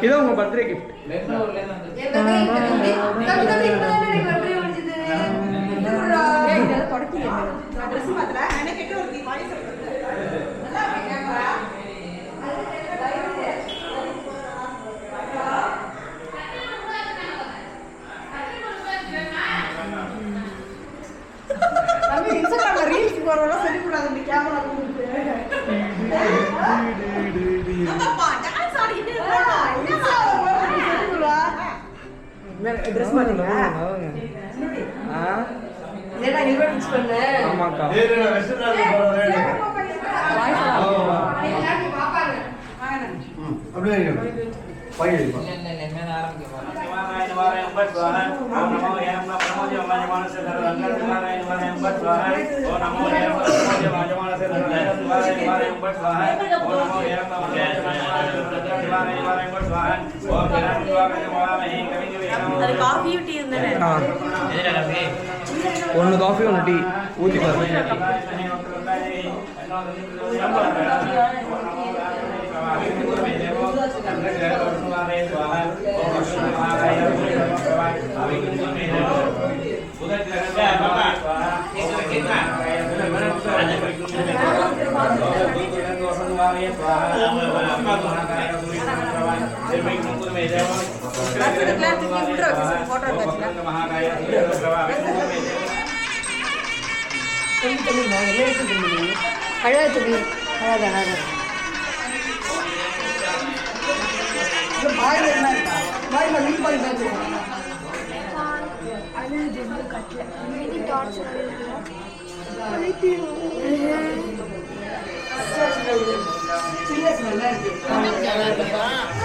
இதோ உங்க birthday gift. Dress மாட்டீங்களா? ஏடா இல்வ மிக்ஸ் பண்ண. ஆமாக்கா. அப்படியே பையன் இல்ல மேல ஆரம்பிக்க ஒன்னு காஃபி ஒன்னு டீ ஊத்தி பாருங்க.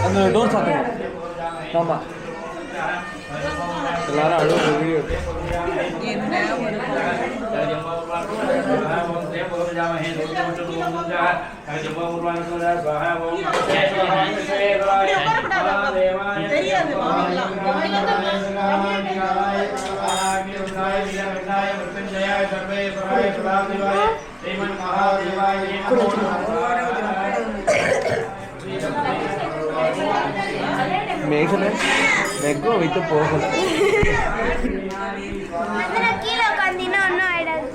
அந்த டோர் சாத்துங்க. ஆமா எல்லாரும் அழுவு வீடியோ மேகலை மெக்கோ விட்டு போகல. கீழே உட்காந்தீங்கன்னா ஒன்றும் ஆயிடாது.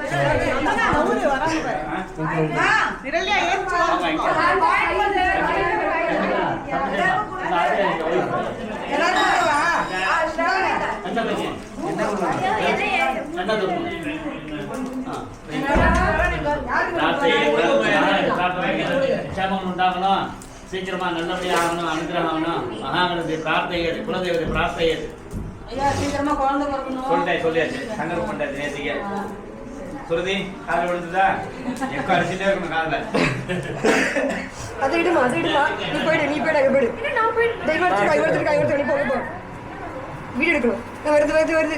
உண்டாகணும், சீக்கிரமா நல்லபடியா ஆகணும், அனுகிரகம் ஆகணும். மகாகணபதி பிரார்த்தையது, குலதெய்வத்தை பிரார்த்தையது. சொல்லியாச்சு. சங்கல்பம் பண்ணாது நேற்றுக்கு. சுருதி காலில் விழுந்துதா? எப்ப அடிச்சுட்டே இருக்கணும் காலில். அது இடுமா, அது இடுமா. நீ போயிடு, நீ போயிடு, அங்கே போயிடு. நான் போயிடு. நீ போக வீடு எடுக்கணும். வருது வருது வருது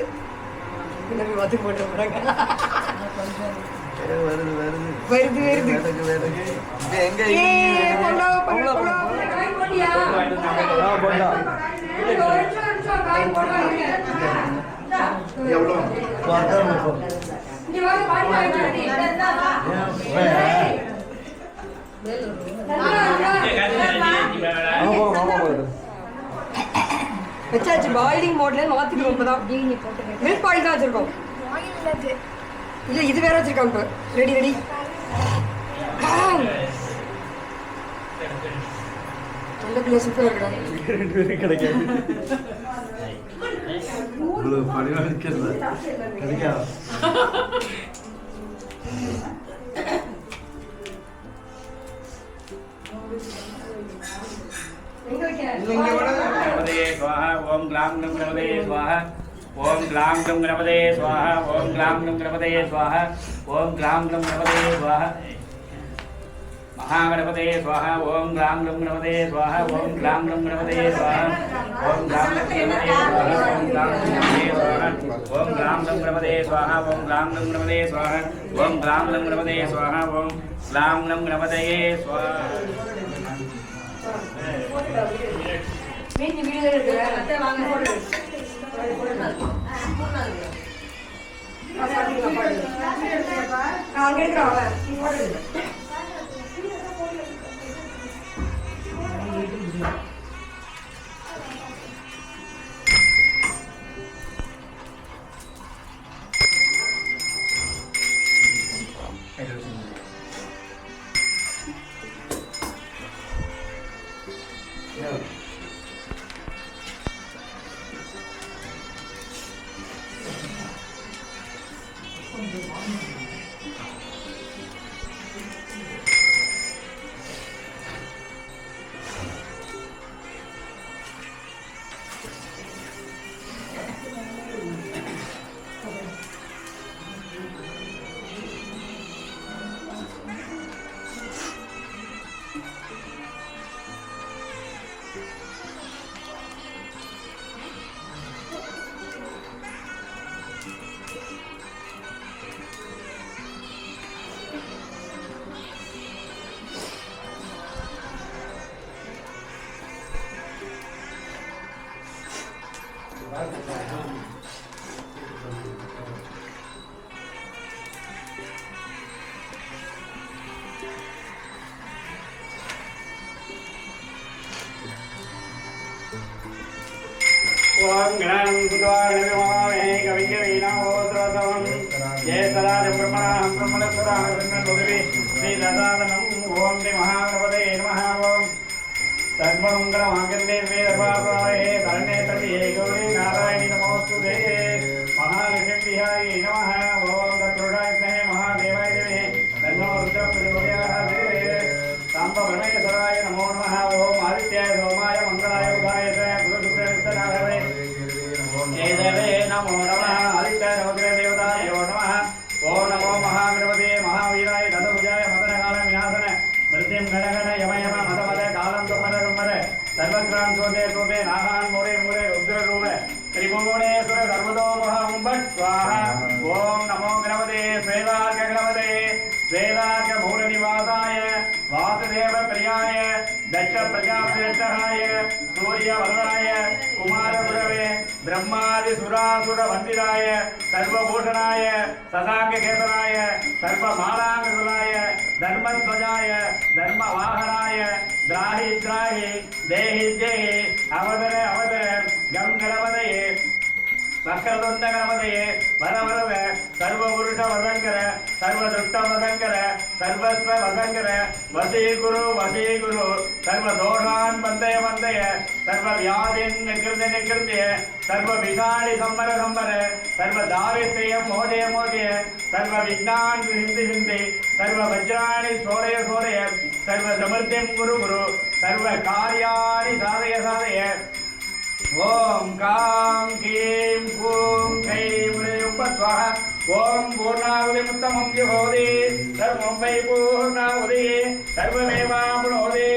பார்த்து போட்டு போறாங்க. வருது வருது வருது வருது. எங்க வச்சாச்சு. பாயிலிங் மோட்ல மாத்திக்கிறோம். இப்பதான் மில்க் பாயில் தான் வச்சிருக்கோம். இல்ல இது வேற வச்சிருக்காங்க. இப்போ ரெடி ரெடி. நல்ல பிள்ளை சூப்பரா இருக்காங்க. ரெண்டு பேரும் கிடைக்காது. இவ்வளவு பணிவா இருக்கிறது கிடைக்காது. ஓம் கிளாம் கம் கணபதே ஸ்வாஹா. ஓம் கிளாம் கம் கணபதே ஸ்வாஹா. ஓம் கிளாம் கம் கணபதே ஸ்வாஹா. ஓம் கிளாம் கம் கணபதே ஸ்வாஹா. महागणपते स्वाहा. ओम ग्लाम गम गणपते स्वाहा. ओम ग्लाम गम गणपते स्वाहा. ओम ग्लाम गम गणपते स्वाहा. ओम ग्लाम गम गणपते स्वाहा. ओम ग्लाम गम गणपते स्वाहा. ओम ग्लाम गम गणपते स्वाहा. ओम ग्लाम गम गणपते स्वाहा. மீன் வீடியோ எடுத்து வாங்க போடு. அங்கே எடுக்கிறான் அவன் நீ போட்டு ओम गणं सुद्वागणविमावे कविकवीनामोत्रतमं जयसदाज ब्रह्मणां ब्रह्मणस्वरां ब्रह्मणोदिवे श्रीददातनं ओम श्री महागणपते नमः ओम सर्वमङ्गलमाङ्गल्ये वेदपापाये शरण्ये गौरी नारायणी नमोस्तुते महालक्ष्मीहाय नमः ओम तत्पुरुषाय महादेवाय देवे तन्नो रुद्रप्रचोदयात् सांब परमेश्वराय नमो नमः ओम आदित्याय सोमाय मंगलाय बुधाय गुरुशुक्रनिस्तनागवे जय देवे नमो नमः आदित्याय नवग्रहदेवताय नमः ओम नमो महागणपते महावीराय दशभुजाय मदनकाल विनाशन मृत्युं गणगण यम यम मद मद कालं दुमद दुमद सर्वग्राम सोते सोते नागान मोरे मोरे रुद्र रूप त्रिभुवनेश्वर सर्वतोमुखं भट् स्वाहा ओम नमो गणपते श्वेतार्घ गणपते श्वेतार्घ मूलनिवासाय वासुदेव प्रियाय दक्ष प्रजापतिहाय सूर्यवरदाय कुमारगुरवे ब्रह्मादि सुरासुर वंदिताय सर्वभूषणाय सदांगकेतनाय सर्वमालांगकुलाय धर्मध्वजाय धर्मवाहनाय द्राहि द्राहि देहि देहि अवदर अवदर गं गणपतये वक्रतुंड गणपतये वरवरद सर्वपुरुष वदंकर सर्वदुष्ट वदंकर सर्वस्व वदंकर वसी गुरु सर्वदोषान् वन्दय वन्दय सर्वव्याधिन् निकृत्य निकृत्य सर्वविघ्नानि संवर संवर सर्वदारिद्र्यं मोदय मोदय सर्वविघ्नान् सिन्धि सिन्धि सर्ववज्राणि सोदय सोदय सर्वसमृद्धिं कुरु कुरु सर्वकार्याणि साधय साधय ओम काम कीं कूं कैं ह्रीं स्वाहा ओम पूर्णाहुतिमुत्तमं जुहोति सर्वं वै पूर्णाहुतिः सर्वमेवाप्नोति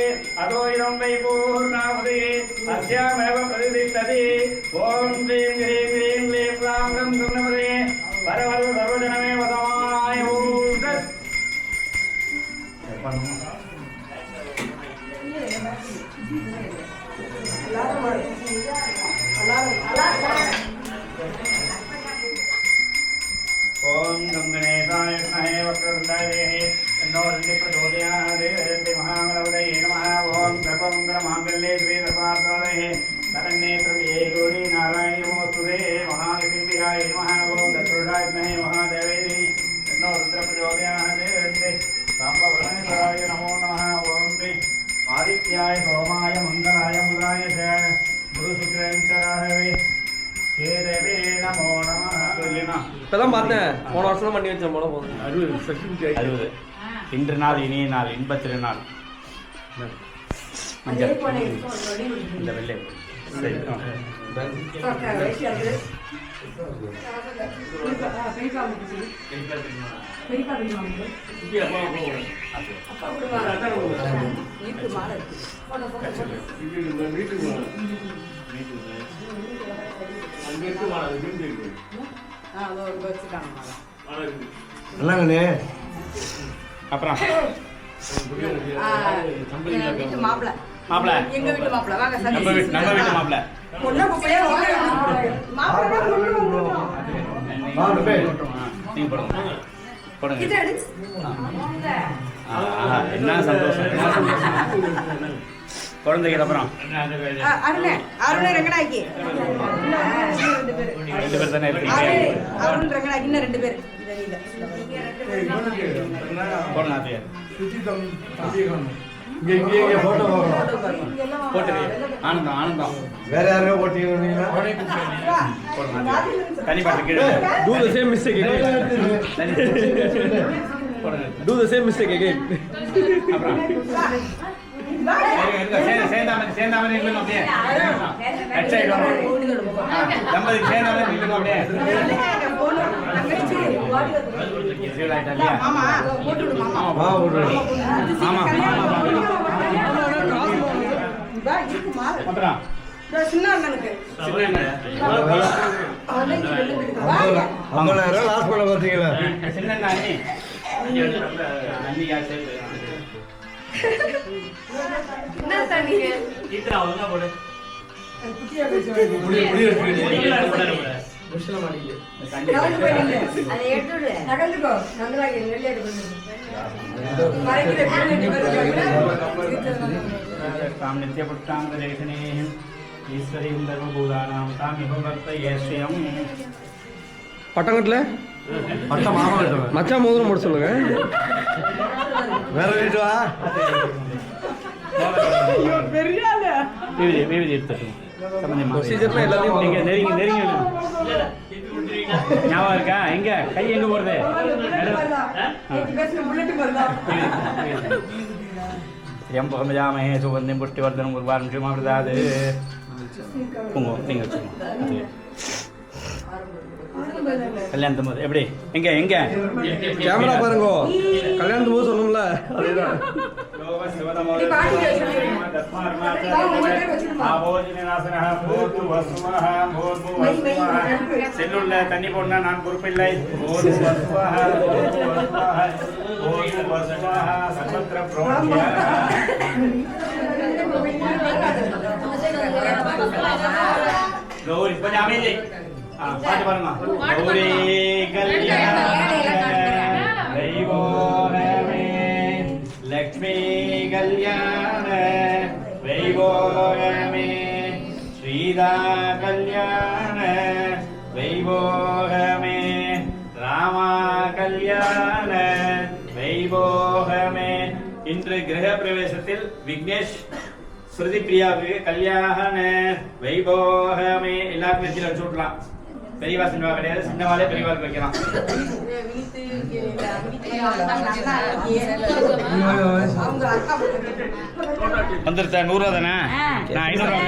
अतो इदं वै पूर्णाहुतिः अस्यामेव प्रतिष्ठति ओम श्रीं ह्रीं क्लीं क्लीं क्लां गं गणपतये वरवरद सर्वजनमेव समानाय ओम तत् ओम गं गणेशाय विद्महे वक्रतुण्डाय धीमहि तन्नो प्रचोदयात् महागणपतये नमः ओम सर्वमङ्गलमाङ्गल्ये शिवे सर्वार्थसाधके शरण्ये त्र्यम्बके गौरी नारायणी नमोस्तुते महालक्ष्मीहाय नमः ओम तत्पुरुषाय विद्महे महादेवाय धीमहि तन्नो प्रचोदयात् सांब परमेश्वराय नमो नमः ओम श्री आदित्याय सोमाय मंगलाय बुधाय च गुरुशुक्रनिस्तनागवे देवे नमो नमः இப்பதான் பார்த்தேன் போன வருஷம் பண்ணி வச்சேன் போல போதும் 60 இன்று நாள் இனிய நாள் இன்பத் திருநாள் மஞ்சள் இந்த வெள்ளை சரி என்னங்கண்ணே அப்புறம் மாப்பிள்ள மாப்பிள்ள எங்க வீட்டு மாப்பிள்ள வாங்க நம்ம வீட்டு மாப்பிள்ள பொண்ணு குப்பையா மாப்பிள்ள நீங்க போடுங்க போடுங்க இது எடு. என்ன சந்தோஷம் குழந்தைக்கு அப்புறம் அருண் ரங்கநாயகி 2 பேர் தானே இருக்கீங்க அருண் ரங்கநாயகி இன்னும் 2 பேர் போடுங்க அது இங்க போட்டோ போட்டு ஆனந்தம் ஆனந்தம் வேற யாருமே போட்டீங்க போடுங்க தனி பாட்டு கீழே Do the same mistake again. போடுங்க Do the same mistake again. அப்புறம் சேர்ந்தாம இல்லைங்க அப்படியே ஹெட்சைட் தம்பதிக்கு சேர்ந்தாம இல்லைங்க அப்படியே மாமா போட்டு விடு மாமா ஆமா வா இருக்கு மாலை அப்புறம் சின்ன அண்ணனுக்கு ஐம்பதாயிரம் லாஸ்ட் பண்ண பார்த்தீங்களா சின்ன அண்ணி அண்ணி யார் சேர்த்து என்ன தண்ணிங்க? நகர்ந்து போயிடுங்க. நகர்ந்துக்கோ. நகராக வெளியே எடுக்கணும். மறைக்கிற तां नित्यपुष्टां दर्शनेऽहं ईश्वरीं सर्वभूतानां तामिह वर्तये श्रियम् பட்டங்கட்டில் பட்டம் மாமா கிட்ட மச்சான் மோதிரம் போட சொல்லுங்க. வேற வீட்டு வா விவிதி எடுத்துக்கணும் ப்ரொசீஜர்லாம் எல்லாத்தையும் நீங்க நெருங்கி நெருங்கி ஞாபகம் இருக்கா எங்க கை எங்க போறது எம்பகமஜாமஹே சுகந்திம் புஷ்டிவர்தனம் குர்வாரம் ஸ்ரீமாவிரதாது குங்குமம் நீங்க வச்சுக்கணும் கல்யாணத்து போது எப்படி எங்க எங்க கேமரா பாருங்க. கல்யாணத்து போது சொல்லணும்ல அதேதான். செல்லுள்ள தண்ணி போடனா நான் பொறுப்பில்லை கௌரி கொஞ்சம் அமைதி பாட்டு பாருங்க கௌரி வைபோகமே லக்ஷ்மி கல்யாண வைபோகமே ஸ்ரீதா கல்யாண வைபோகமே ராமா கல்யாண வைபோகமே. இன்று கிரக பிரவேசத்தில் விக்னேஷ் ஸ்ருதி பிரியாவுக்கு கல்யாண வைபோகமே. எல்லாருக்கும் நெத்தியில் வச்சு விடலாம். பெரியவா சின்னவா கிடையாது, சின்னவாலே பெரியவாளுக்கு வைக்கலாம். அவங்க அக்கா வந்துருச்சா 100 ரூபா தானே? நான் 500 ரூபா